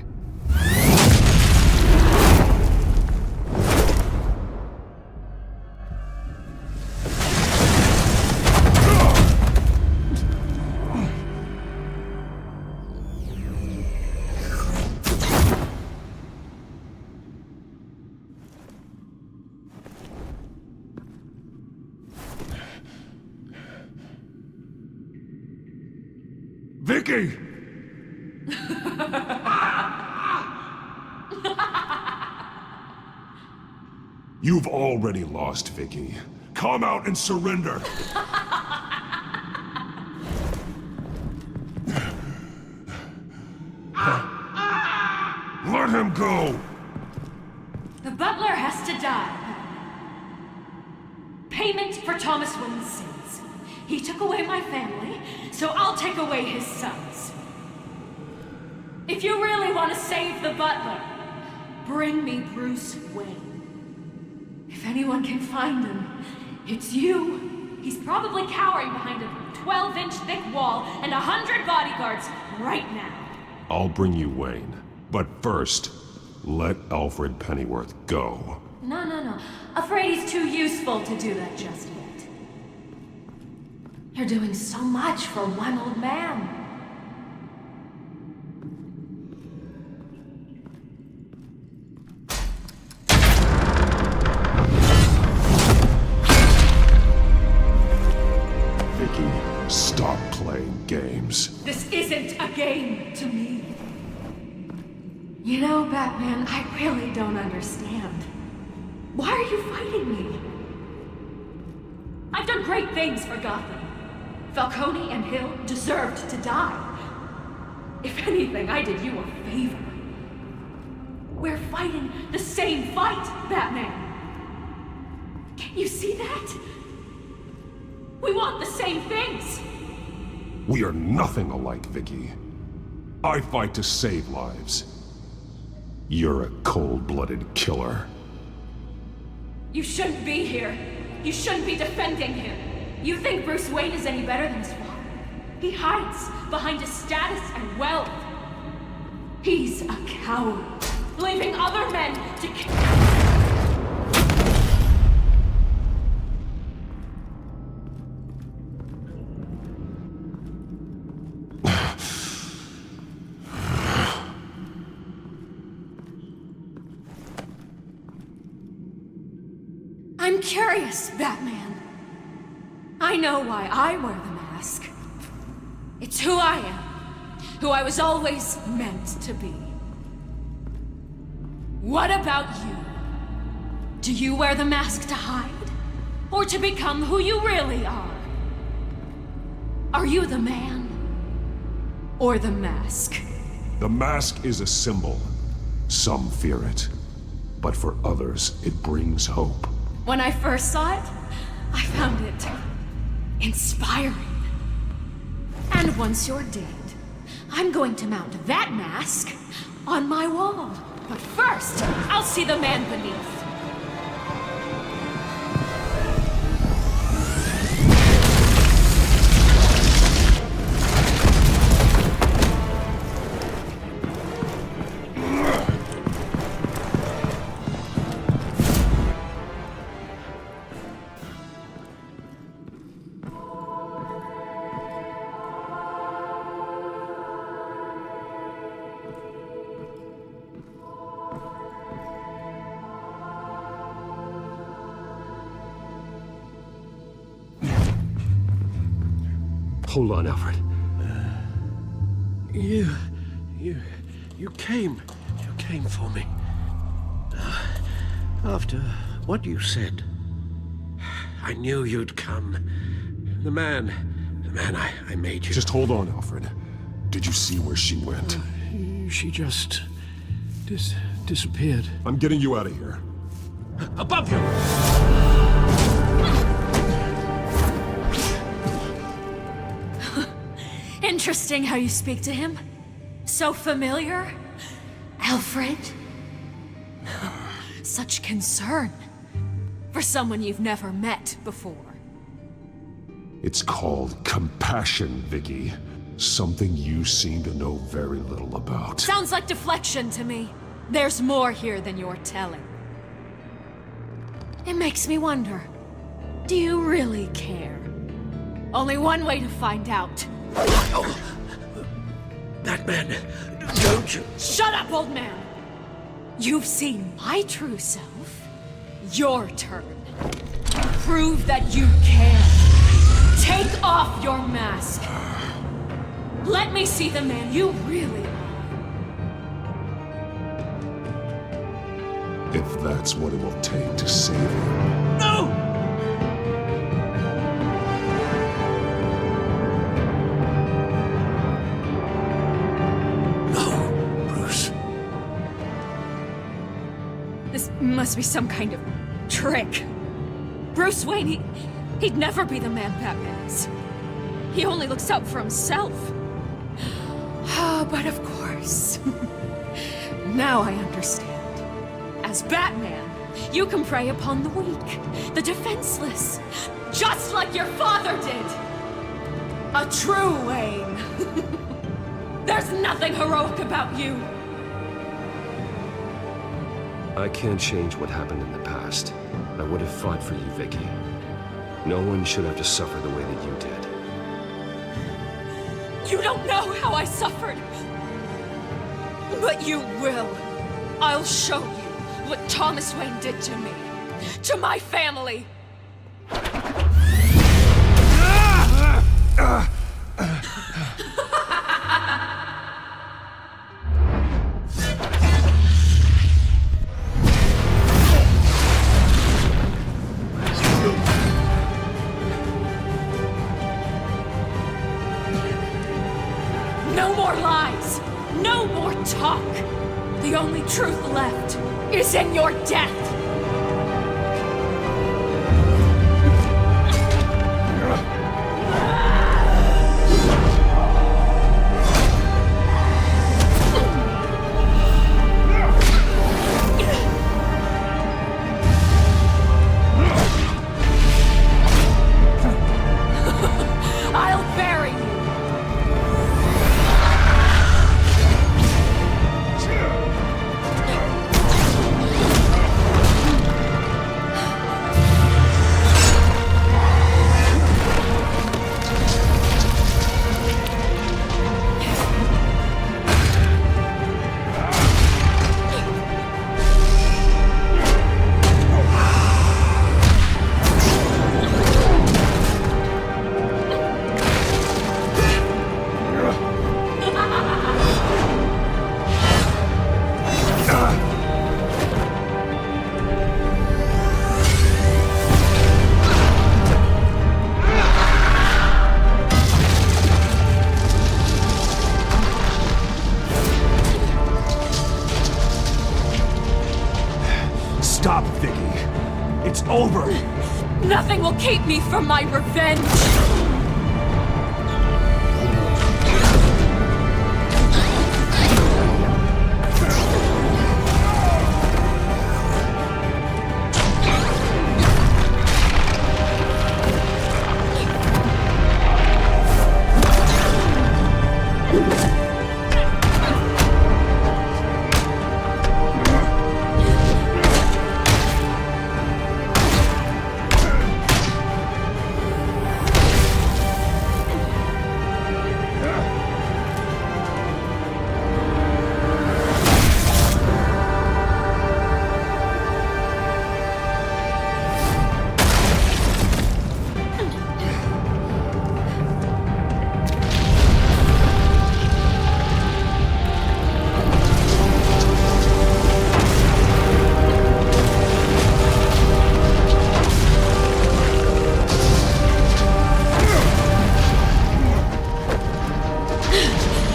Vicky! You've already lost, Vicky. Come out and surrender! Let him go! The butler has to die. Payment for Thomas Wayne's sins. He took away my family, so I'll take away his sons. If you really want to save the butler, bring me Bruce Wayne. If anyone can find him, it's you. He's probably cowering behind a 12-inch thick wall and 100 bodyguards right now. I'll bring you Wayne. But first, let Alfred Pennyworth go. No. Afraid he's too useful to do that just yet. You're doing so much for one old man. Vicky, stop playing games. This isn't a game to me. You know, Batman, I really don't understand. Why are you fighting me? I've done great things for Gotham. Falcone and Hill deserved to die. If anything, I did you a favor. We're fighting the same fight, Batman. Can't you see that? We want the same things. We are nothing alike, Vicky. I fight to save lives. You're a cold-blooded killer. You shouldn't be here. You shouldn't be defending him. You think Bruce Wayne is any better than his father? He hides behind his status and wealth. He's a coward, leaving other men to kill. I'm curious, Batman. I know why I wear the mask. It's who I am, who I was always meant to be. What about you? Do you wear the mask to hide? Or to become who you really are? Are you the man? Or the mask? The mask is a symbol. Some fear it. But for others, it brings hope. When I first saw it, I found it inspiring. And once you're dead, I'm going to mount that mask on my wall. But first, I'll see the man beneath. Hold on, Alfred. You came for me. After what you said, I knew you'd come. The man I made you. Just hold on, Alfred. Did you see where she went? She just disappeared. I'm getting you out of here. Above you! Interesting how you speak to him. So familiar. Alfred. Such concern. For someone you've never met before. It's called compassion, Vicky. Something you seem to know very little about. Sounds like deflection to me. There's more here than you're telling. It makes me wonder. Do you really care? Only one way to find out. Batman, don't you? Shut up, old man! You've seen my true self. Your turn. Prove that you care. Take off your mask. Let me see the man you really are. If that's what it will take to save him. No! This must be some kind of trick. Bruce Wayne, he'd never be the man Batman is. He only looks out for himself. But of course. Now I understand. As Batman, you can prey upon the weak, the defenseless, just like your father did. A true Wayne. There's nothing heroic about you! I can't change what happened in the past. I would have fought for you, Vicky. No one should have to suffer the way that you did. You don't know how I suffered! But you will. I'll show you what Thomas Wayne did to me. To my family! No more lies! No more talk! The only truth left is in your death! I'll bury you! Stop, Vicky. It's over. Nothing will keep me from my revenge!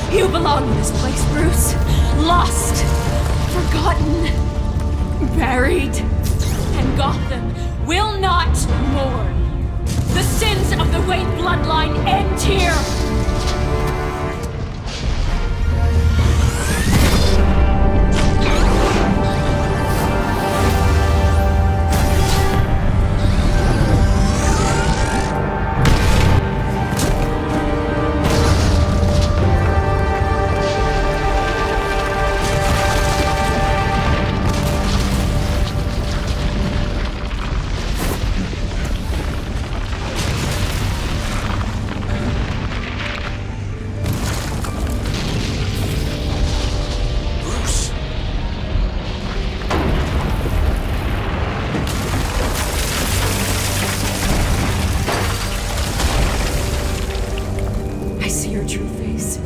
You belong in this place, Bruce. Lost, forgotten, buried. And Gotham will not mourn. The sins of the Wayne bloodline end here. I see your true face.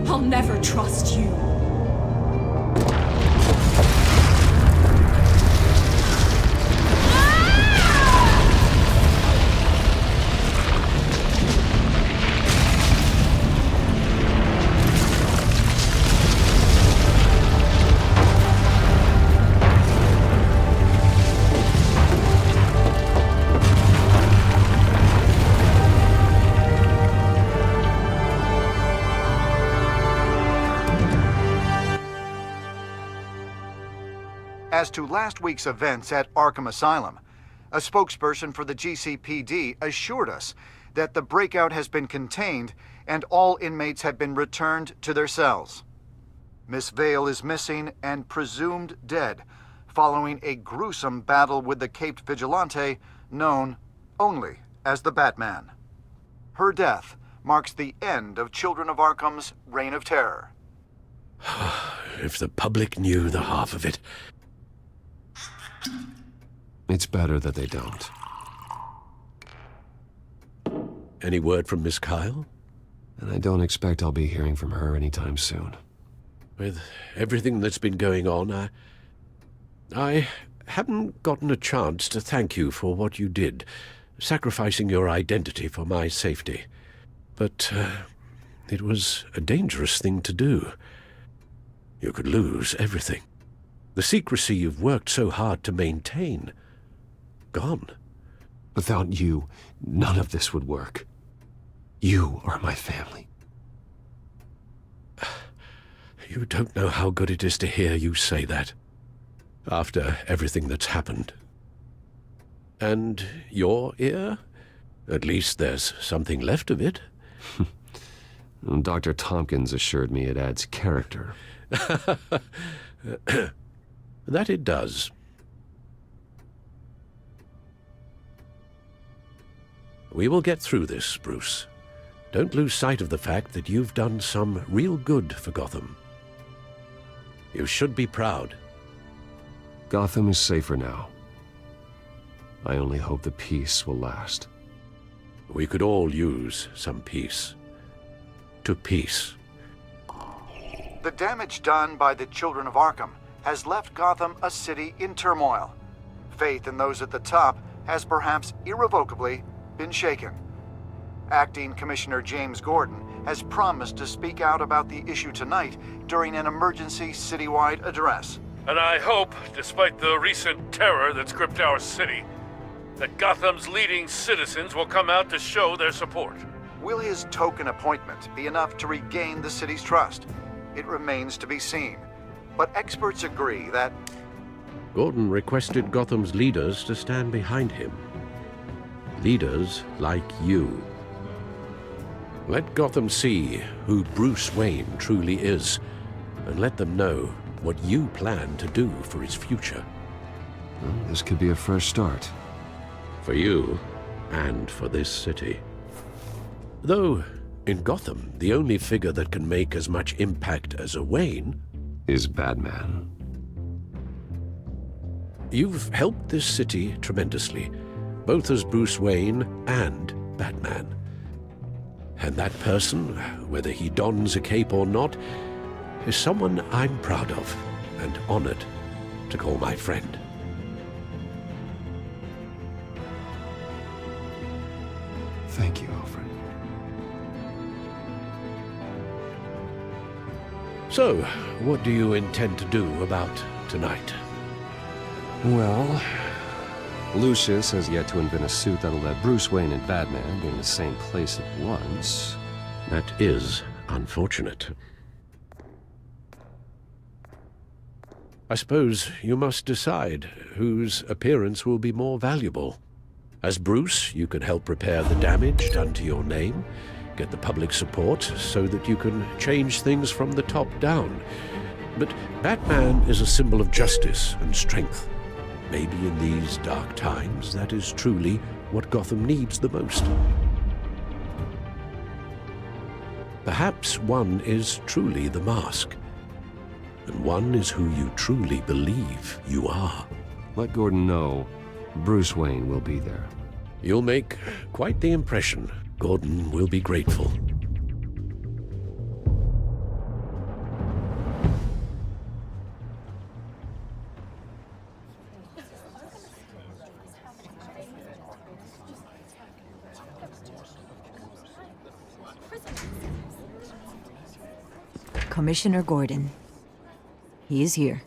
I'll never trust you. As to last week's events at Arkham Asylum, a spokesperson for the GCPD assured us that the breakout has been contained and all inmates have been returned to their cells. Miss Vale is missing and presumed dead, following a gruesome battle with the caped vigilante known only as the Batman. Her death marks the end of Children of Arkham's reign of terror. If the public knew the half of it. It's better that they don't. Any word from Miss Kyle? And I don't expect I'll be hearing from her anytime soon. With everything that's been going on, I haven't gotten a chance to thank you for what you did, sacrificing your identity for my safety. But it was a dangerous thing to do. You could lose everything. The secrecy you've worked so hard to maintain. Gone. Without you, none of this would work. You are my family. You don't know how good it is to hear you say that. After everything that's happened. And your ear? At least there's something left of it. Dr. Tompkins assured me it adds character. That it does. We will get through this, Bruce. Don't lose sight of the fact that you've done some real good for Gotham. You should be proud. Gotham is safer now. I only hope the peace will last. We could all use some peace. To peace. The damage done by the Children of Arkham has left Gotham a city in turmoil. Faith in those at the top has perhaps irrevocably been shaken. Acting Commissioner James Gordon has promised to speak out about the issue tonight during an emergency citywide address. And I hope, despite the recent terror that's gripped our city, that Gotham's leading citizens will come out to show their support. Will his token appointment be enough to regain the city's trust? It remains to be seen. But experts agree that Gordon requested Gotham's leaders to stand behind him. Leaders like you. Let Gotham see who Bruce Wayne truly is, and let them know what you plan to do for his future. Well, this could be a fresh start. For you, and for this city. Though, in Gotham, the only figure that can make as much impact as a Wayne is Batman. You've helped this city tremendously, both as Bruce Wayne and Batman. And that person, whether he dons a cape or not, is someone I'm proud of and honored to call my friend. Thank you, Alfred. So, what do you intend to do about tonight? Well, Lucius has yet to invent a suit that'll let Bruce Wayne and Batman be in the same place at once. That is unfortunate. I suppose you must decide whose appearance will be more valuable. As Bruce, you can help repair the damage done to your name, get the public support so that you can change things from the top down. But Batman is a symbol of justice and strength. Maybe in these dark times, that is truly what Gotham needs the most. Perhaps one is truly the mask, and one is who you truly believe you are. Let Gordon know Bruce Wayne will be there. You'll make quite the impression. Gordon will be grateful. Commissioner Gordon. He is here.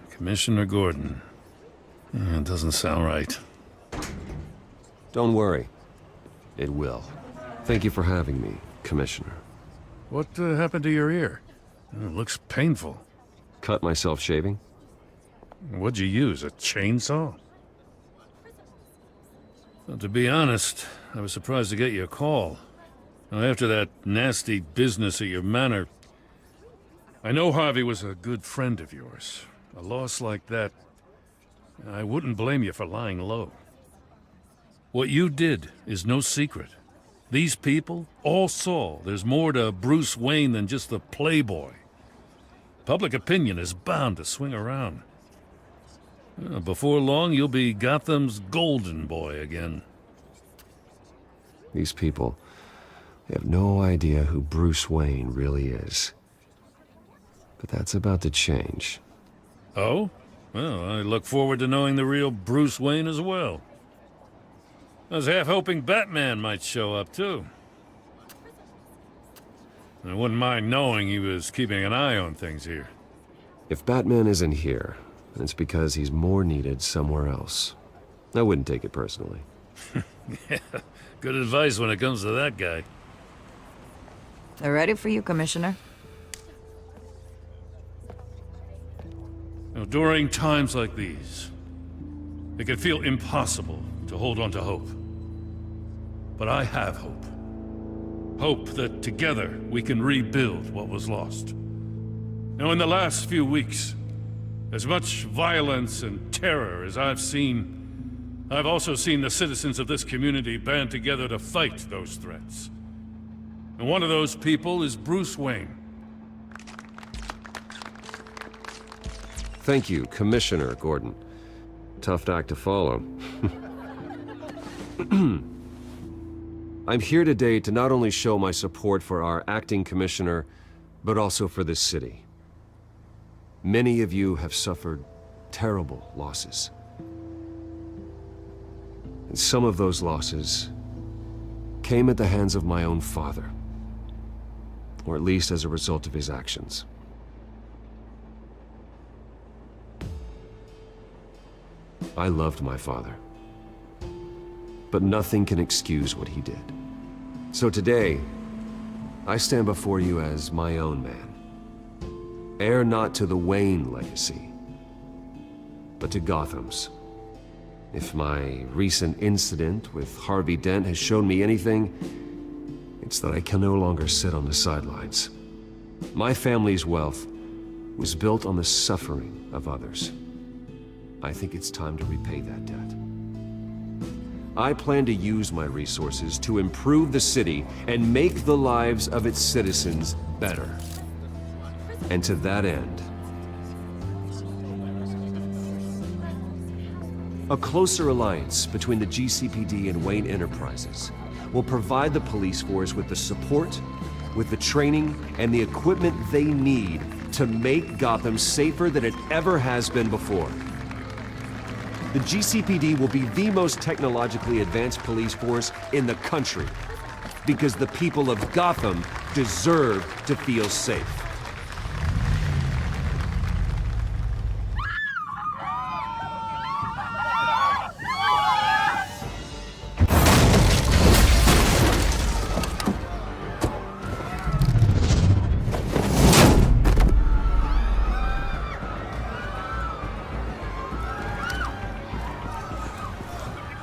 Commissioner Gordon. It doesn't sound right. Don't worry. It will. Thank you for having me, Commissioner. What happened to your ear? It looks painful. Cut myself shaving? What'd you use, a chainsaw? Well, to be honest, I was surprised to get your call. Now, after that nasty business at your manor, I know Harvey was a good friend of yours. A loss like that, I wouldn't blame you for lying low. What you did is no secret. These people all saw there's more to Bruce Wayne than just the playboy. Public opinion is bound to swing around. Before long, you'll be Gotham's golden boy again. These people, they have no idea who Bruce Wayne really is. But that's about to change. Oh? Well, I look forward to knowing the real Bruce Wayne as well. I was half hoping Batman might show up, too. I wouldn't mind knowing he was keeping an eye on things here. If Batman isn't here, then it's because he's more needed somewhere else. I wouldn't take it personally. Yeah, good advice when it comes to that guy. They're ready for you, Commissioner. Now, during times like these, it can feel impossible to hold on to hope. But I have hope. Hope that together we can rebuild what was lost. Now, in the last few weeks, as much violence and terror as I've seen, I've also seen the citizens of this community band together to fight those threats. And one of those people is Bruce Wayne. Thank you, Commissioner Gordon. Tough act to follow. I'm here today to not only show my support for our acting commissioner, but also for this city. Many of you have suffered terrible losses. And some of those losses came at the hands of my own father, or at least as a result of his actions. I loved my father, but nothing can excuse what he did. So today, I stand before you as my own man, heir not to the Wayne legacy, but to Gotham's. If my recent incident with Harvey Dent has shown me anything, it's that I can no longer sit on the sidelines. My family's wealth was built on the suffering of others. I think it's time to repay that debt. I plan to use my resources to improve the city and make the lives of its citizens better. And to that end, a closer alliance between the GCPD and Wayne Enterprises will provide the police force with the support, with the training, and the equipment they need to make Gotham safer than it ever has been before. The GCPD will be the most technologically advanced police force in the country, because the people of Gotham deserve to feel safe.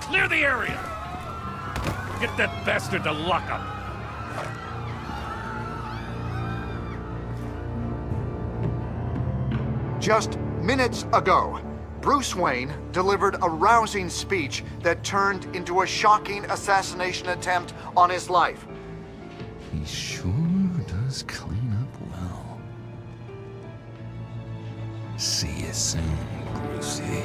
Clear the area! Get that bastard to lock up! Just minutes ago, Bruce Wayne delivered a rousing speech that turned into a shocking assassination attempt on his life. He sure does clean up well. See you soon, Brucey.